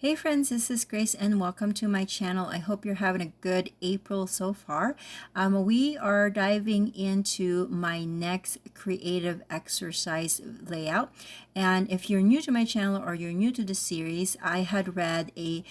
Hey friends, this is Grace and welcome to my channel. I hope you're having a good April so far. We are diving into my next creative exercise layout. And if you're new to my channel or you're new to the series, I had read a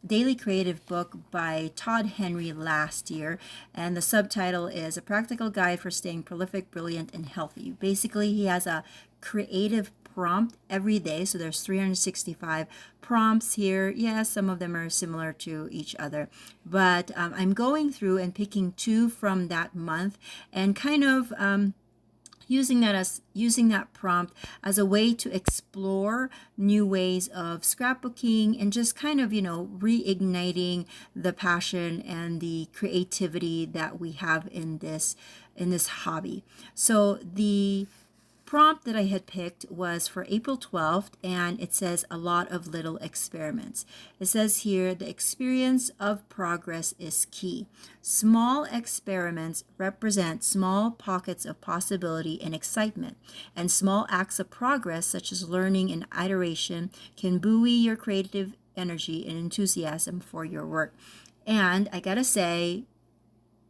daily creative book by Todd Henry last year. And the subtitle is A Practical Guide for Staying Prolific, Brilliant, and Healthy. Basically, he has a creative prompt every day. So there's 365 prompts here. Yeah, some of them are similar to each other, but I'm going through and picking two from that month and kind of using that prompt as a way to explore new ways of scrapbooking and just kind of reigniting the passion and the creativity that we have in this hobby. So the prompt that I had picked was for April 12th, and it says a lot of little experiments. It says here, the experience of progress is key. Small experiments represent small pockets of possibility and excitement, and small acts of progress, such as learning and iteration, can buoy your creative energy and enthusiasm for your work. And I gotta say,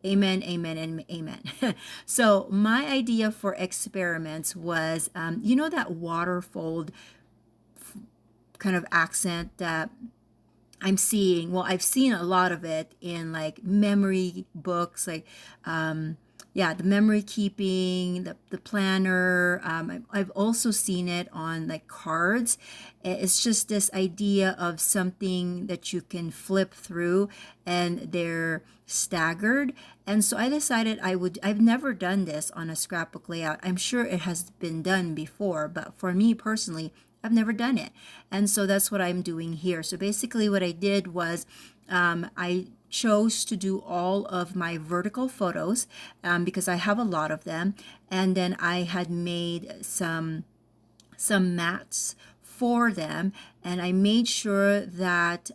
amen, amen, and amen. So my idea for experiments was, that waterfold kind of accent that I'm seeing. Well, I've seen a lot of it in like memory books, like the memory keeping, the planner. I've also seen it on like cards. It's just this idea of something that you can flip through and they're staggered. And so I decided I've never done this on a scrapbook layout. I'm sure it has been done before, but for me personally, I've never done it. And so that's what I'm doing here. So basically what I did was I chose to do all of my vertical photos because I have a lot of them. And then I had made some mats for them, and I made sure that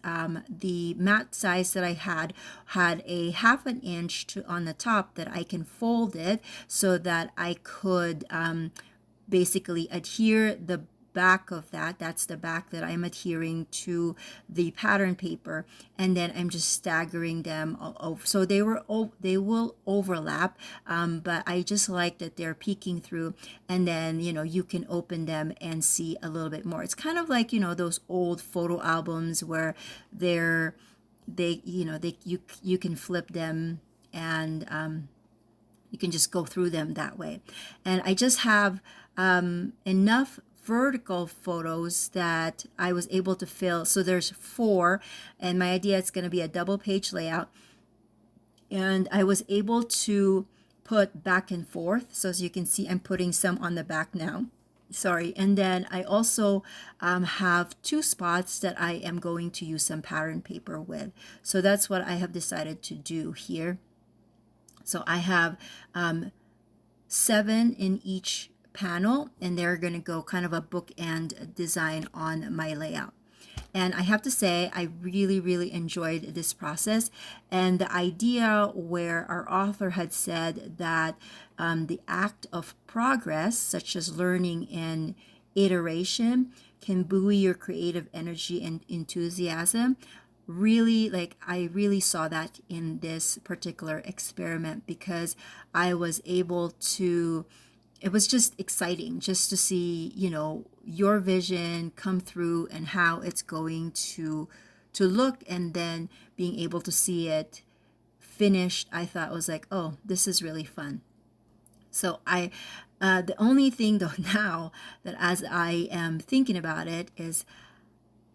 the mat size that I had a half an inch on the top that I can fold it so that I could basically adhere the back of that's the back that I'm adhering to the pattern paper, and then I'm just staggering them over so they will overlap, but I just like that they're peeking through, and then you can open them and see a little bit more. It's kind of like those old photo albums where you can flip them, and you can just go through them that way. And I just have enough vertical photos that I was able to fill. So there's 4, and my idea is going to be a double page layout. And I was able to put back and forth. So as you can see, I'm putting some on the back now. Sorry. And then I also have 2 spots that I am going to use some pattern paper with. So that's what I have decided to do here. So I have 7 in each panel, and they're going to go kind of a bookend design on my layout. And I have to say, I really, really enjoyed this process. And the idea where our author had said that the act of progress, such as learning and iteration, can buoy your creative energy and enthusiasm. Really, like, I really saw that in this particular experiment, because I was able to, it was just exciting just to see your vision come through and how it's going to look, and then being able to see it finished. I thought was like, oh, this is really fun. So the only thing though now that as I am thinking about it is,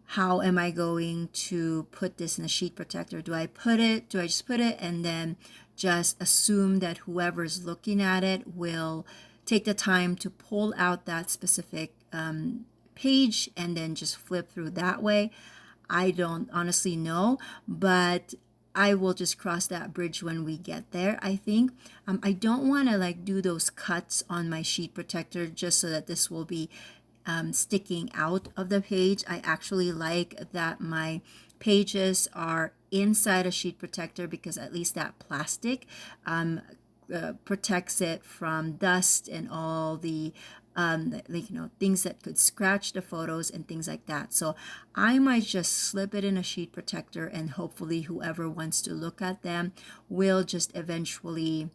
how am I going to put this in a sheet protector? Do I just put it and then just assume that whoever's looking at it will take the time to pull out that specific page and then just flip through that way? I don't honestly know, but I will just cross that bridge when we get there, I think. I don't want to like do those cuts on my sheet protector just so that this will be sticking out of the page. I actually like that my pages are inside a sheet protector, because at least that plastic protects it from dust and all the like, things that could scratch the photos and things like that. So I might just slip it in a sheet protector, and hopefully whoever wants to look at them will just eventually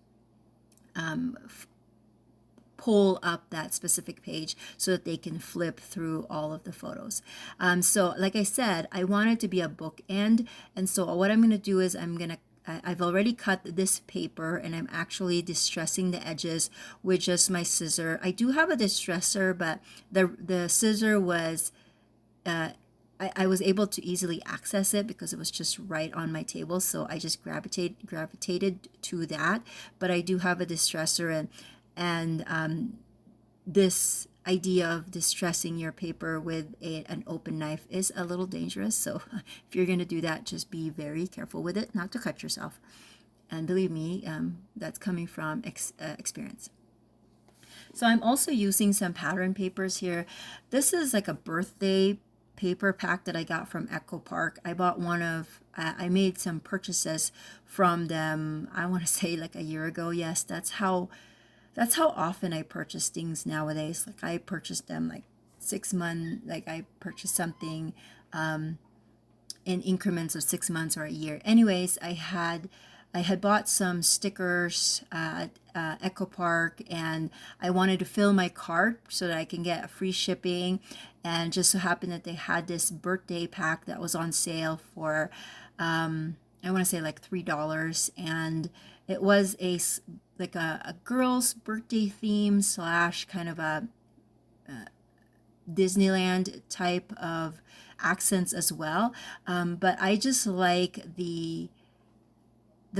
pull up that specific page so that they can flip through all of the photos. So like I said, I want it to be a bookend. And so what I'm going to do is I've already cut this paper, and I'm actually distressing the edges with just my scissor. I do have a distresser, but the scissor was I was able to easily access it because it was just right on my table, so I just gravitated to that. But I do have a distresser, and this idea of distressing your paper with an open knife is a little dangerous. So if you're going to do that, just be very careful with it, not to cut yourself. And believe me, that's coming from experience. So I'm also using some pattern papers here. This is like a birthday paper pack that I got from Echo Park. I bought I made some purchases from them, I want to say like a year ago. Yes, that's how often I purchase things nowadays. Like I purchased them like 6 months, like I purchased something in increments of 6 months or a year. Anyways, I had bought some stickers at Echo Park, and I wanted to fill my cart so that I can get free shipping. And just so happened that they had this birthday pack that was on sale for, I want to say like $3, and it was like a girl's birthday theme slash kind of a Disneyland type of accents as well. But I just like the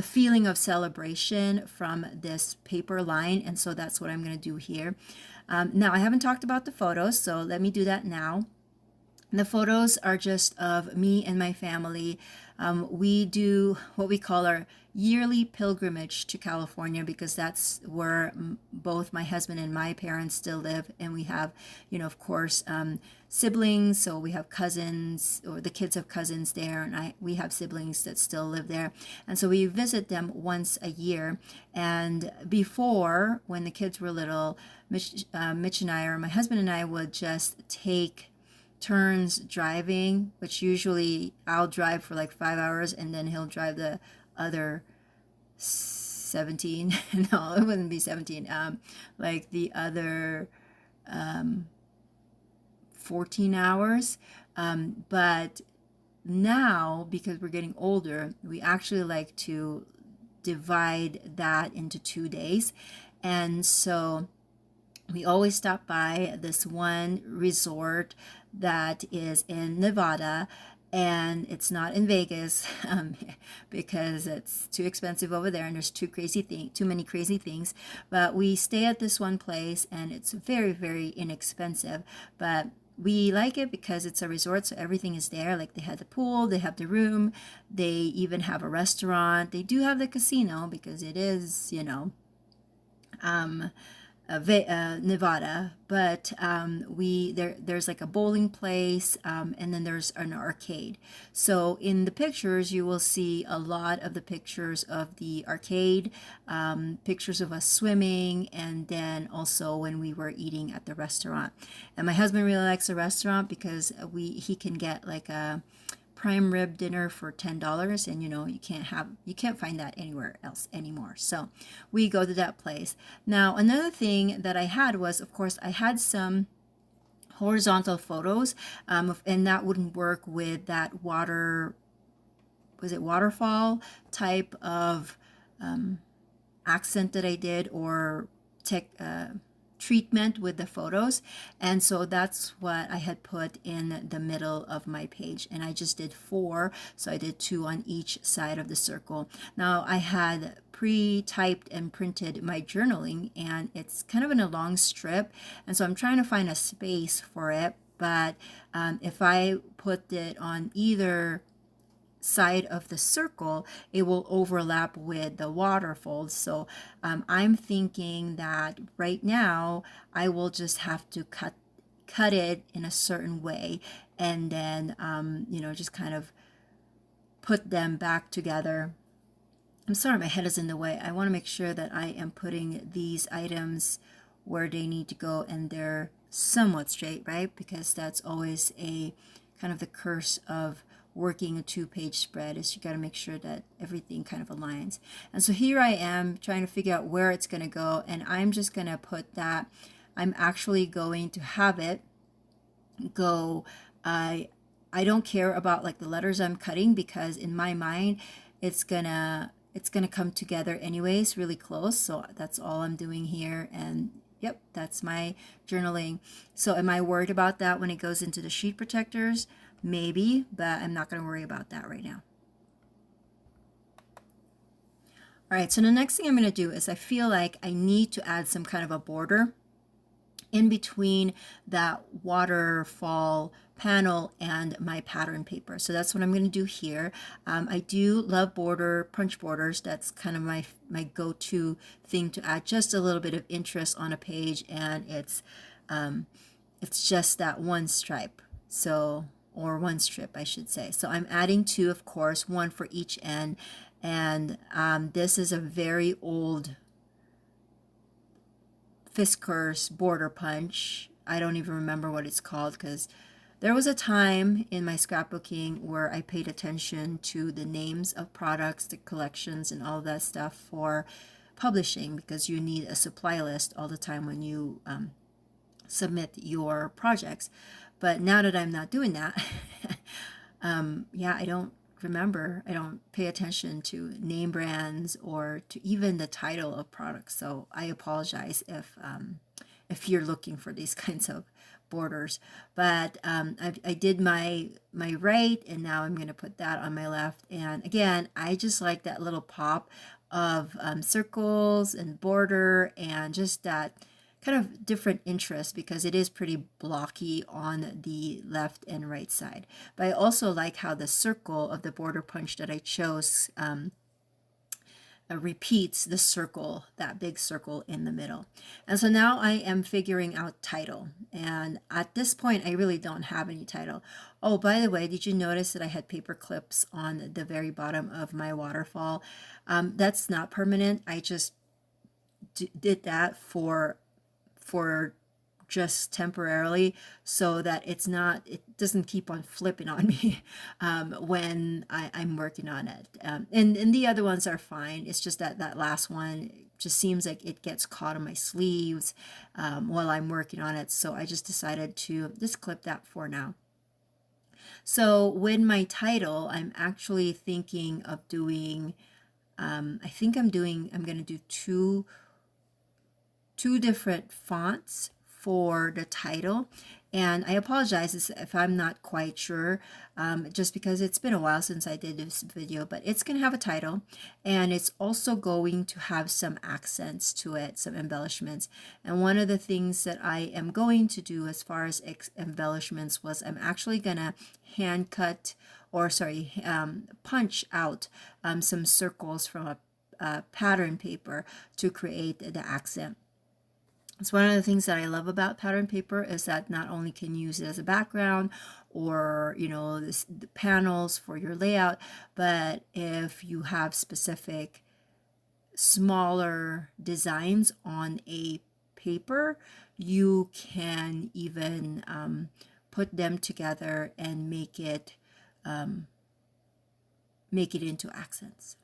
feeling of celebration from this paper line, and so that's what I'm going to do here. Now I haven't talked about the photos, so let me do that now. The photos are just of me and my family. We do what we call our yearly pilgrimage to California, because that's where both my husband and my parents still live. And we have, of course, siblings. So we have cousins, or the kids have cousins there, and we have siblings that still live there. And so we visit them once a year. And before, when the kids were little, Mitch and I, or my husband and I, would just take turns driving, which usually I'll drive for like 5 hours, and then he'll drive the other 17. No, it wouldn't be 17. Like the other 14 hours. But now, because we're getting older, we actually like to divide that into 2 days. And so we always stop by this one resort that is in Nevada, and it's not in Vegas, because it's too expensive over there, and there's too many crazy things. But we stay at this one place, and it's very, very inexpensive. But we like it because it's a resort, so everything is there. Like they have the pool, they have the room, they even have a restaurant. They do have the casino because it is, Nevada, but there's like a bowling place, and then there's an arcade. So in the pictures, you will see a lot of the pictures of the arcade, pictures of us swimming, and then also when we were eating at the restaurant. And my husband really likes the restaurant because he can get like a prime rib dinner for $10, and you can't find that anywhere else anymore. So we go to that place. Now another thing that I had was, of course, I had some horizontal photos, and that wouldn't work with that waterfall type of accent that I did, or treatment with the photos. And so that's what I had put in the middle of my page, and I just did 4, so I did 2 on each side of the circle. Now I had pre-typed and printed my journaling, and it's kind of in a long strip, and so I'm trying to find a space for it. But if I put it on either side of the circle, it will overlap with the waterfall. So I'm thinking that right now I will just have to cut it in a certain way, and then just kind of put them back together. I'm sorry, my head is in the way. I want to make sure that I am putting these items where they need to go and they're somewhat straight, right? Because that's always a kind of the curse of working a 2-page spread, is you got to make sure that everything kind of aligns. And so here I am trying to figure out where it's going to go, and I'm just going to put that I'm actually going to have it go. I don't care about like the letters I'm cutting, because in my mind it's gonna come together anyways really close. So that's all I'm doing here, and yep, that's my journaling. So am I worried about that when it goes into the sheet protectors? Maybe, but I'm not going to worry about that right now. All right, so the next thing I'm going to do is I feel like I need to add some kind of a border in between that waterfall panel and my pattern paper. So that's what I'm going to do here. I do love punch borders. That's kind of my go-to thing to add just a little bit of interest on a page, and it's just that one stripe. So, or one strip, I should say. So I'm adding two, of course, one for each end. And this is a very old Fiskars border punch. I don't even remember what it's called, because there was a time in my scrapbooking where I paid attention to the names of products, the collections, and all that stuff for publishing, because you need a supply list all the time when you submit your projects. But now that I'm not doing that, yeah, I don't remember. I don't pay attention to name brands or to even the title of products. So I apologize if you're looking for these kinds of borders. But I did my right, and now I'm going to put that on my left. And again, I just like that little pop of circles and border, and just that kind of different interest, because it is pretty blocky on the left and right side. But I also like how the circle of the border punch that I chose repeats the circle, that big circle in the middle. And so now I am figuring out title. And at this point, I really don't have any title. Oh, by the way, did you notice that I had paper clips on the very bottom of my waterfall? That's not permanent. I just did that for just temporarily, so that it doesn't keep on flipping on me when I'm working on it. And the other ones are fine. It's just that last one just seems like it gets caught on my sleeves while I'm working on it. So I just decided to just clip that for now. So with my title, I'm actually thinking of doing, I'm going to do two different fonts for the title. And I apologize if I'm not quite sure, just because it's been a while since I did this video, but it's going to have a title, and it's also going to have some accents to it, some embellishments. And one of the things that I am going to do as far as embellishments was I'm actually going to hand cut, or sorry, punch out some circles from a pattern paper to create the accent. It's one of the things that I love about pattern paper, is that not only can you use it as a background, or the panels for your layout, but if you have specific smaller designs on a paper, you can even put them together and make it into accents.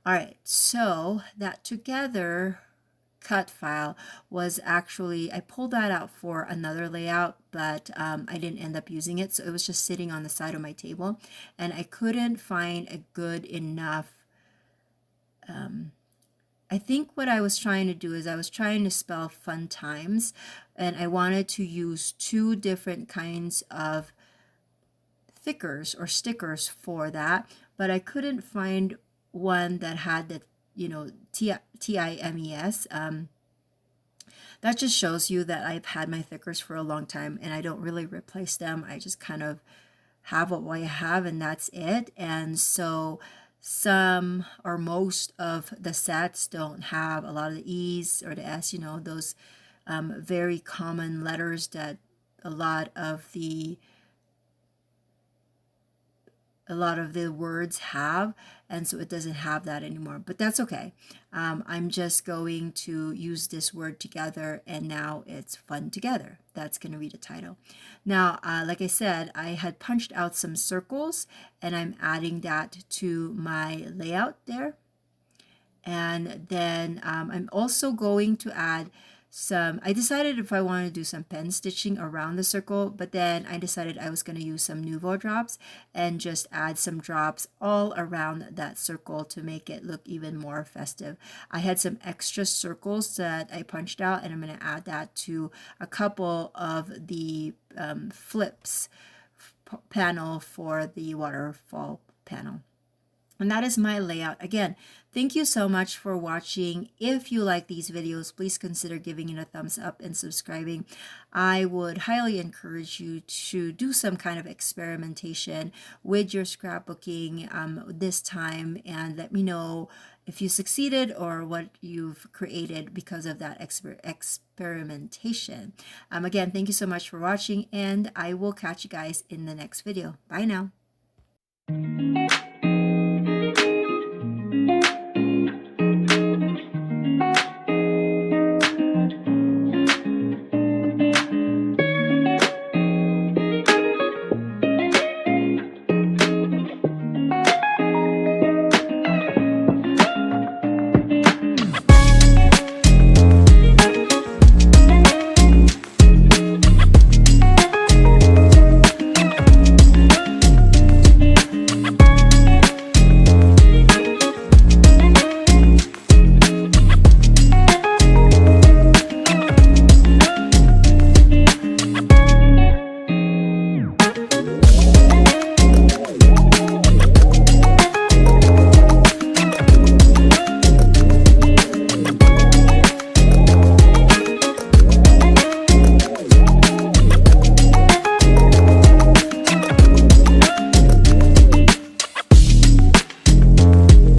All right, so that together cut file was actually, I pulled that out for another layout, but I didn't end up using it, so it was just sitting on the side of my table, and I couldn't find a good enough, I think what I was trying to do is I was trying to spell fun times, and I wanted to use two different kinds of thickers or stickers for that, but I couldn't find one that had the TIMES. That just shows you that I've had my thickers for a long time, and I don't really replace them. I just kind of have what I have, and that's it. And so some or most of the sets don't have a lot of the E's or the S, those very common letters that a lot of the a lot of the words have, and so it doesn't have that anymore, but that's okay. I'm just going to use this word together, and now it's fun together. That's going to be the title. Now, like I said, I had punched out some circles, and I'm adding that to my layout there. And then I'm also going to add I decided if I wanted to do some pen stitching around the circle, but then I decided I was going to use some Nouveau drops and just add some drops all around that circle to make it look even more festive. I had some extra circles that I punched out, and I'm going to add that to a couple of the flips panel for the waterfall panel. And that is my layout. Again, thank you so much for watching. If you like these videos, please consider giving it a thumbs up and subscribing. I would highly encourage you to do some kind of experimentation with your scrapbooking this time, and let me know if you succeeded or what you've created because of that experimentation. Again, thank you so much for watching, and I will catch you guys in the next video. Bye now.